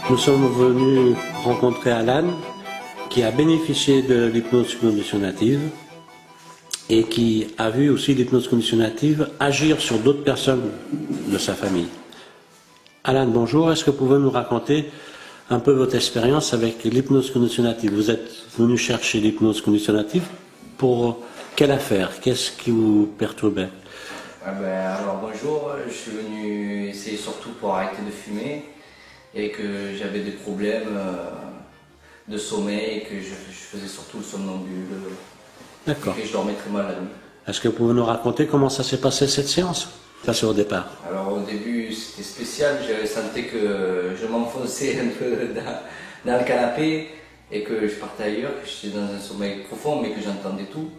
Nous sommes venus rencontrer Alan, qui a bénéficié de l'hypnose conditionnative et qui a vu aussi l'hypnose conditionnative agir sur d'autres personnes de sa famille. Alan, bonjour. Est-ce que vous pouvez nous raconter un peu votre expérience avec l'hypnose conditionnative? Vous êtes venu chercher l'hypnose conditionnative pour quelle affaire? Qu'est-ce qui vous perturbait? Alors bonjour, je suis venu essayer surtout pour arrêter de fumer et que j'avais des problèmes de sommeil et que je faisais surtout le somnambule. D'accord. Et que je dormais très mal la nuit. Est-ce que vous pouvez nous raconter comment ça s'est passé cette séance? Ça c'est au départ. Alors au début c'était spécial, je sentais que je m'enfonçais un peu dans le canapé et que je partais ailleurs, que j'étais dans un sommeil profond mais que j'entendais tout.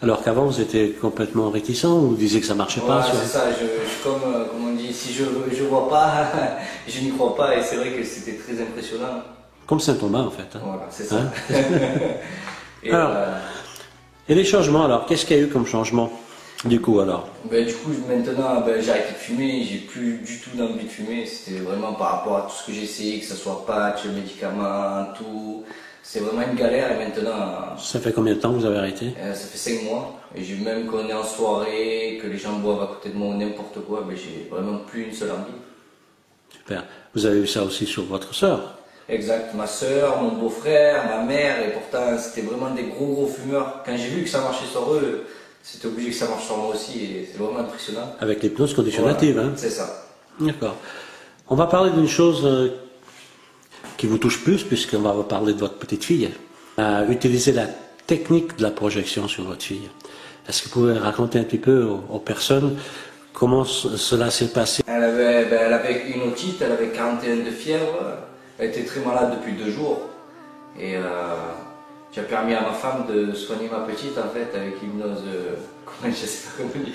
Alors qu'avant vous étiez complètement réticent, vous disiez que ça marchait pas. C'est ça, comme on dit, si je vois pas, je n'y crois pas, et c'est vrai que c'était très impressionnant. Comme Saint Thomas en fait. Hein. Voilà, c'est ça. Et les changements alors, qu'est-ce qu'il y a eu comme changement du coup alors? Du coup maintenant j'ai arrêté de fumer, j'ai plus du tout d'envie de fumer, c'était vraiment par rapport à tout ce que j'ai essayé, que ce soit patch, médicaments, tout. C'est vraiment une galère et maintenant... Ça fait combien de temps que vous avez arrêté? Ça fait 5 mois. Et même quand on est en soirée, que les gens boivent à côté de moi ou n'importe quoi, j'ai vraiment plus une seule envie. Super. Vous avez vu ça aussi sur votre sœur? Exact. Ma sœur, mon beau-frère, ma mère, et pourtant c'était vraiment des gros fumeurs. Quand j'ai vu que ça marchait sur eux, c'était obligé que ça marche sur moi aussi et c'est vraiment impressionnant. Avec l'hypnose conditionnative, voilà, hein? C'est ça. D'accord. On va parler d'une chose qui vous touche plus, puisqu'on va vous parler de votre petite fille. Utiliser la technique de la projection sur votre fille. Est-ce que vous pouvez raconter un petit peu aux personnes comment cela s'est passé? Elle avait une otite, elle avait 41 de fièvre, elle était très malade depuis 2 jours. Et j'ai permis à ma femme de soigner ma petite en fait avec l'hypnose, je sais pas comment on dit,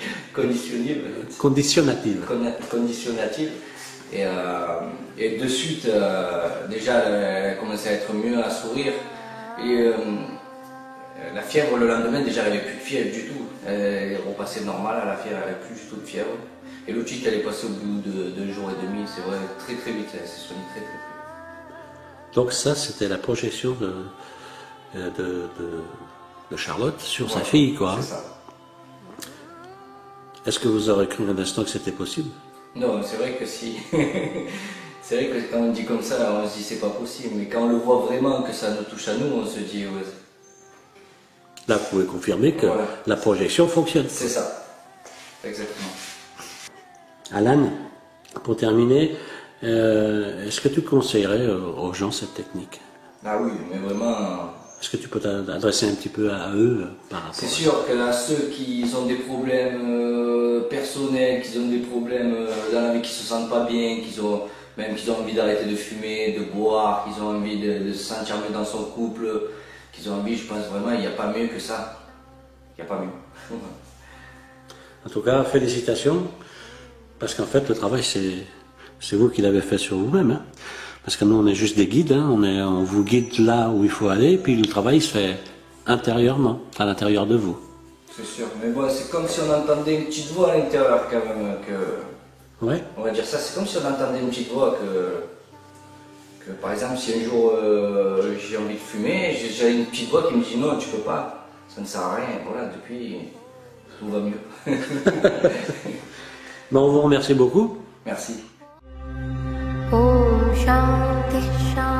Conditionnative. Conditionnative. Et de suite, déjà, elle commençait à être mieux, à sourire. Et la fièvre, le lendemain, déjà, elle n'avait plus de fièvre du tout. Elle est repassée normale à la fièvre, elle n'avait plus du tout de fièvre. Et l'otite, elle est passée au bout de 2 jours et demi. C'est vrai, très vite, elle s'est soignée très vite. Donc ça, c'était la projection de Charlotte sur sa fille, quoi. C'est ça. Est-ce que vous aurez cru un instant que c'était possible? Non, c'est vrai que si. C'est vrai que quand on dit comme ça, on se dit c'est pas possible. Mais quand on le voit vraiment, que ça nous touche à nous, on se dit ouais. Là, vous pouvez confirmer que voilà, la projection fonctionne. C'est ça. Exactement. Alan, pour terminer, est-ce que tu conseillerais aux gens cette technique? Ah oui, mais vraiment... Est-ce que tu peux t'adresser un petit peu à eux par rapport à ça? C'est sûr qu'à ceux qui ont des problèmes personnels, qui ont des problèmes dans la vie, qui se sentent pas bien, qu'ils ont envie d'arrêter de fumer, de boire, qu'ils ont envie de se sentir mieux dans son couple, qu'ils ont envie, je pense vraiment, il n'y a pas mieux que ça. Il n'y a pas mieux. En tout cas, félicitations, parce qu'en fait, le travail, c'est vous qui l'avez fait sur vous-même. Hein. Parce que nous, on est juste des guides, hein. On vous guide là où il faut aller, puis le travail se fait intérieurement, à l'intérieur de vous. C'est sûr, mais bon, c'est comme si on entendait une petite voix à l'intérieur quand même. Ouais. On va dire ça, c'est comme si on entendait une petite voix que par exemple, si un jour j'ai envie de fumer, j'ai une petite voix qui me dit non, tu peux pas, ça ne sert à rien. Voilà, depuis, tout va mieux. Bon, on vous remercie beaucoup. Merci. Om Shanti Shanti.